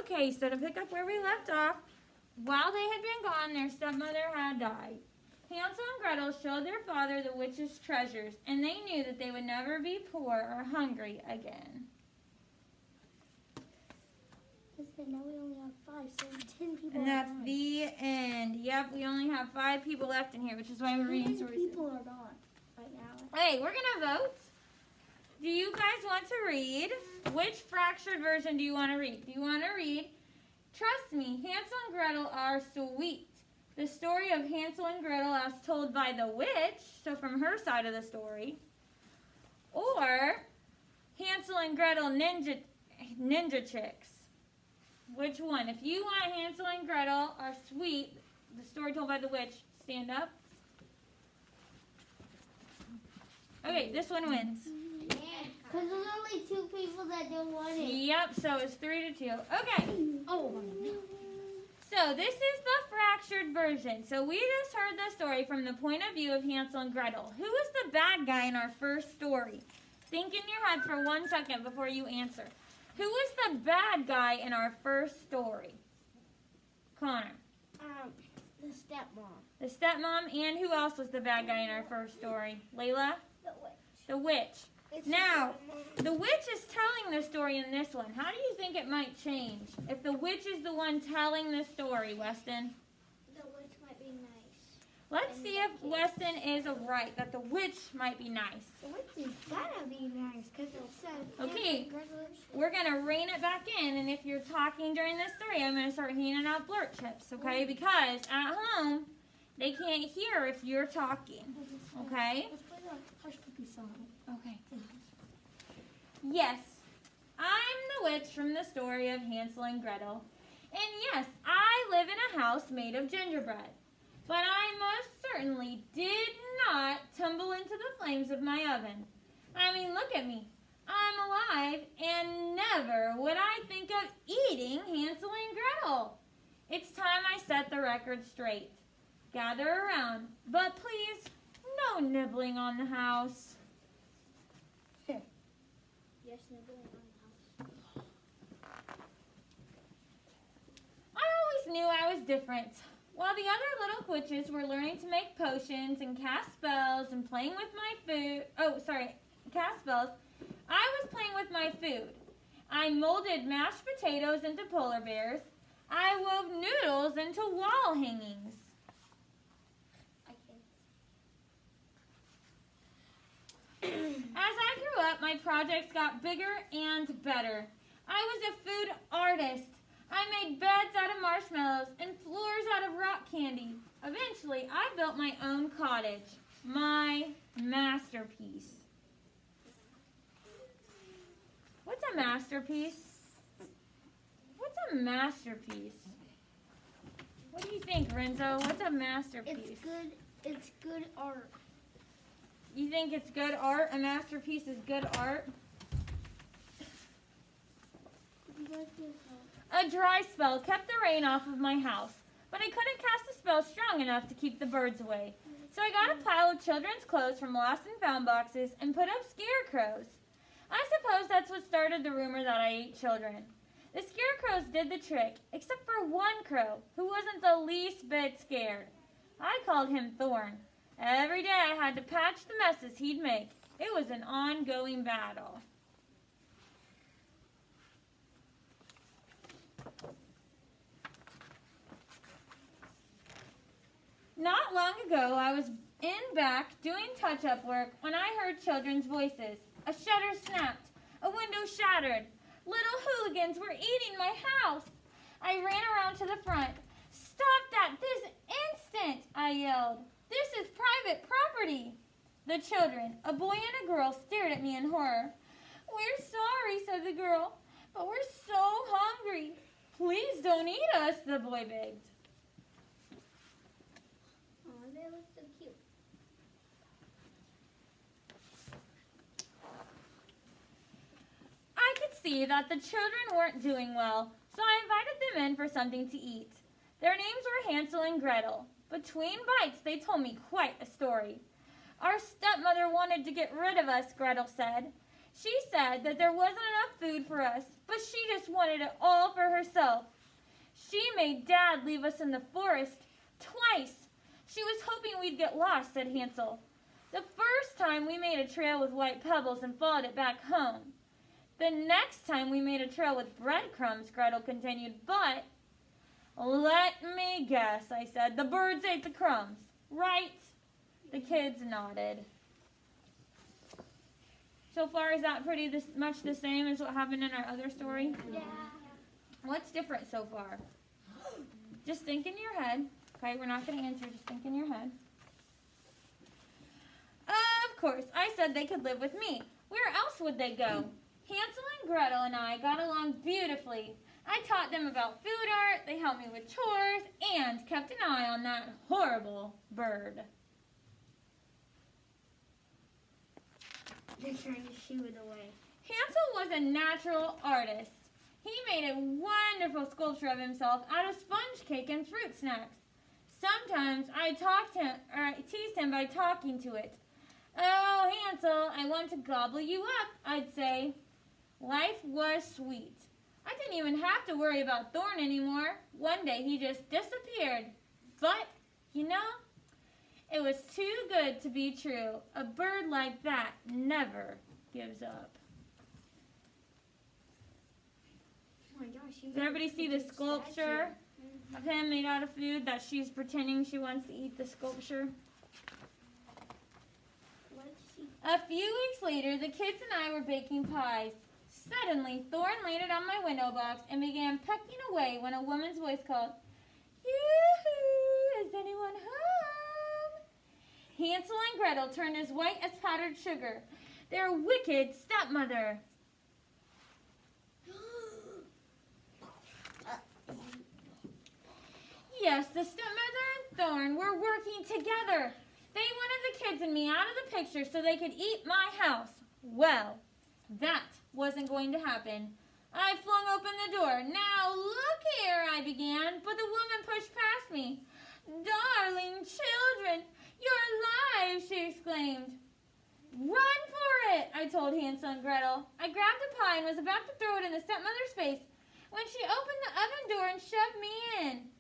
Okay, so to pick up where we left off, while they had been gone, their stepmother had died. Hansel and Gretel showed their father the witch's treasures, and they knew that they would never be poor or hungry again. But now we only have 5, so 10 people. And that's the end. Yep, we only have 5 people left in here, which is why we're reading stories. People are gone right now. Hey, we're gonna vote. Do you guys want to read? Which fractured version do you want to read? Do you want to read? Trust me, Hansel and Gretel are sweet. The story of Hansel and Gretel as told by the witch, so from her side of the story. Or Hansel and Gretel Ninja Chicks. Which one? If you want Hansel and Gretel are sweet, the story told by the witch, stand up. Okay, this one wins. Because there's only 2 people that don't want it. Yep, so it's 3-2. Okay. Oh. So this is the fractured version. So we just heard the story from the point of view of Hansel and Gretel. Who was the bad guy in our first story? Think in your head for 1 second before you answer. Who was the bad guy in our first story? Connor. The stepmom. The stepmom, and who else was the bad guy in our first story? Layla? The witch. The witch. Now, the witch is telling the story in this one. How do you think it might change if the witch is the one telling the story, Weston? The witch might be nice. Let's see if Weston is right, that the witch might be nice. The witch is gotta be nice because it says. Okay, we're going to rein it back in, and if you're talking during this story, I'm going to start handing out blurt chips, okay? Because at home, they can't hear if you're talking, okay? Let's play the Hush Puppy song. Okay. Yes, I'm the witch from the story of Hansel and Gretel. And yes, I live in a house made of gingerbread. But I most certainly did not tumble into the flames of my oven. I mean, look at me. I'm alive, and never would I think of eating Hansel and Gretel. It's time I set the record straight. Gather around, but please, no nibbling on the house. Yes, nibbling on the house. I always knew I was different. While the other little witches were learning to make potions and cast spells and playing with my food, cast spells, I was playing with my food. I molded mashed potatoes into polar bears. I wove noodles into wall hangings. As I grew up, my projects got bigger and better. I was a food artist. I made beds out of marshmallows and floors out of rock candy. Eventually, I built my own cottage, my masterpiece. What's a masterpiece? What's a masterpiece? What do you think, Renzo? What's a masterpiece? It's good art. You think it's good art? A masterpiece is good art? A dry spell kept the rain off of my house, but I couldn't cast a spell strong enough to keep the birds away. So I got a pile of children's clothes from lost and found boxes and put up scarecrows. I suppose that's what started the rumor that I ate children. The scarecrows did the trick, except for one crow, who wasn't the least bit scared. I called him Thorn. Every day I had to patch the messes he'd make. It was an ongoing battle. Not long ago, I was in back doing touch-up work when I heard children's voices. A shutter snapped. A window shattered. Little hooligans were eating my house. I ran around to the front. "Stop that this instant!" I yelled. "This is private property." The children, a boy and a girl, stared at me in horror. "We're sorry," said the girl, "but we're so hungry." "Please don't eat us," the boy begged. Oh, they look so cute. I could see that the children weren't doing well, so I invited them in for something to eat. Their names were Hansel and Gretel. Between bites, they told me quite a story. "Our stepmother wanted to get rid of us," Gretel said. "She said that there wasn't enough food for us, but she just wanted it all for herself. She made Dad leave us in the forest twice. She was hoping we'd get lost, said Hansel. The first time we made a trail with white pebbles and followed it back home. The next time we made a trail with breadcrumbs, Gretel continued, but let me guess, I said. The birds ate the crumbs, right? The kids nodded. So far, is that pretty much the same as what happened in our other story? Yeah. What's different so far? Just think in your head. Okay, we're not going to answer. Just think in your head. Of course, I said they could live with me. Where else would they go? Hansel and Gretel and I got along beautifully. I taught them about food art, they helped me with chores, and kept an eye on that horrible bird. They're trying to shoo it away. Hansel was a natural artist. He made a wonderful sculpture of himself out of sponge cake and fruit snacks. Sometimes I teased him by talking to it. Oh, Hansel, I want to gobble you up, I'd say. Life was sweet. I didn't even have to worry about Thorn anymore. One day he just disappeared. But, you know, it was too good to be true. A bird like that never gives up. Oh my gosh, Does everybody see the sculpture of him made out of food that she's pretending she wants to eat the sculpture? A few weeks later, the kids and I were baking pies. Suddenly, Thorn landed on my window box and began pecking away when a woman's voice called, "Yoo-hoo! Is anyone home?" Hansel and Gretel turned as white as powdered sugar. Their wicked stepmother. Yes, the stepmother and Thorn were working together. They wanted the kids and me out of the picture so they could eat my house. Well, that wasn't going to happen. I flung open the door. "Now, look here," I began, but the woman pushed past me. "Darling children, you're alive," she exclaimed. "Run for it," I told Hansel and Gretel. I grabbed a pie and was about to throw it in the stepmother's face when she opened the oven door and shoved me in.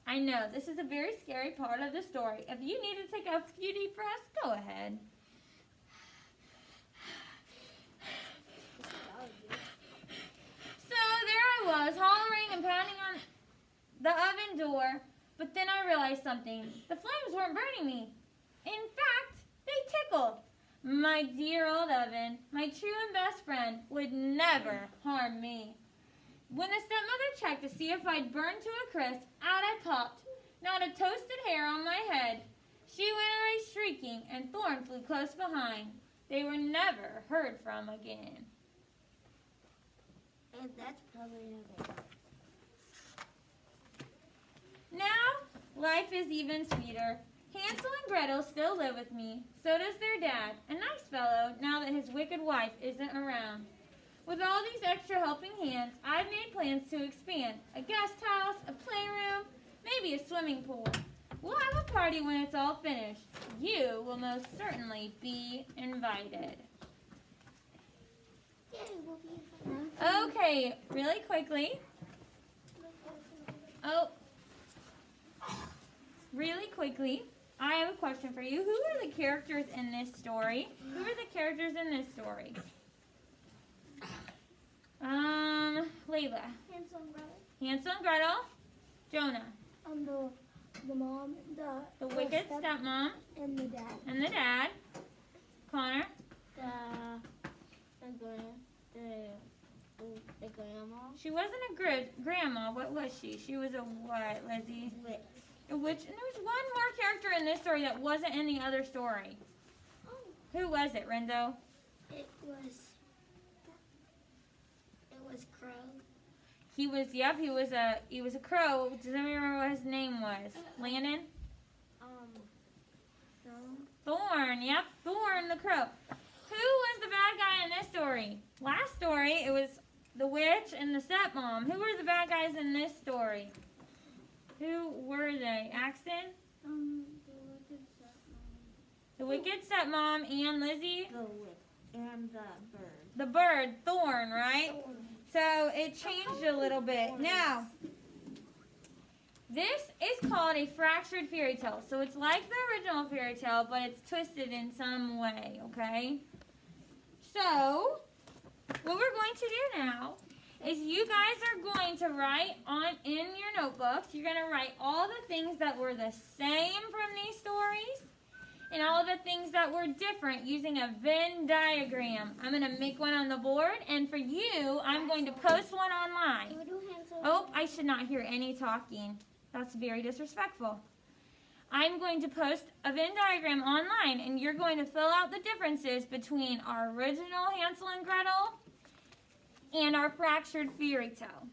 I know, this is a very scary part of the story. If you need to take a few deep breaths, go ahead. So there I was, hollering and pounding on the oven door, but then I realized something. The flames weren't burning me. In fact, they tickled. My dear old oven, my true and best friend, would never harm me. When the stepmother checked to see if I'd burned to a crisp, out I popped, not a toasted hair on my head. She went away shrieking, and Thorn flew close behind. They were never heard from again. And that's probably okay. Now, life is even sweeter. Hansel and Gretel still live with me. So does their dad, a nice fellow, now that his wicked wife isn't around. With all these extra helping hands, I've made plans to expand. A guest house, a playroom, maybe a swimming pool. We'll have a party when it's all finished. You will most certainly be invited. Okay, really quickly. Really quickly, I have a question for you. Who are the characters in this story? Who are the characters in this story? Layla. Hansel and Gretel. Hansel and Gretel. Jonah. The mom, The wicked stepmom. and the dad. And the dad. Connor. The grandma. She wasn't a grandma. What was she? She was a what, Lizzie? Witch. A witch. And there was one more character in this story that wasn't in the other story. Oh. Who was it, Renzo? It was Crow. He was a crow. Does anybody remember what his name was? Landon? Thorn. Yep, Thorn the crow. Who was the bad guy in this story? Last story, it was the witch and the stepmom. Who were the bad guys in this story? Who were they? Axton? The wicked stepmom and Lizzie? The witch and the bird. The bird, Thorn, right? So it changed a little bit. Now, This is called a fractured fairy tale. So it's like the original fairy tale, but it's twisted in some way, okay? So, what we're going to do now is you guys are going to write in your notebooks, you're going to write all the things that were the same from these stories and all the things that were different using a Venn diagram. I'm going to make one on the board, and for you, I'm going to post one online. Oh, I should not hear any talking. That's very disrespectful. I'm going to post a Venn diagram online, and you're going to fill out the differences between our original Hansel and Gretel and our fractured fairy tale.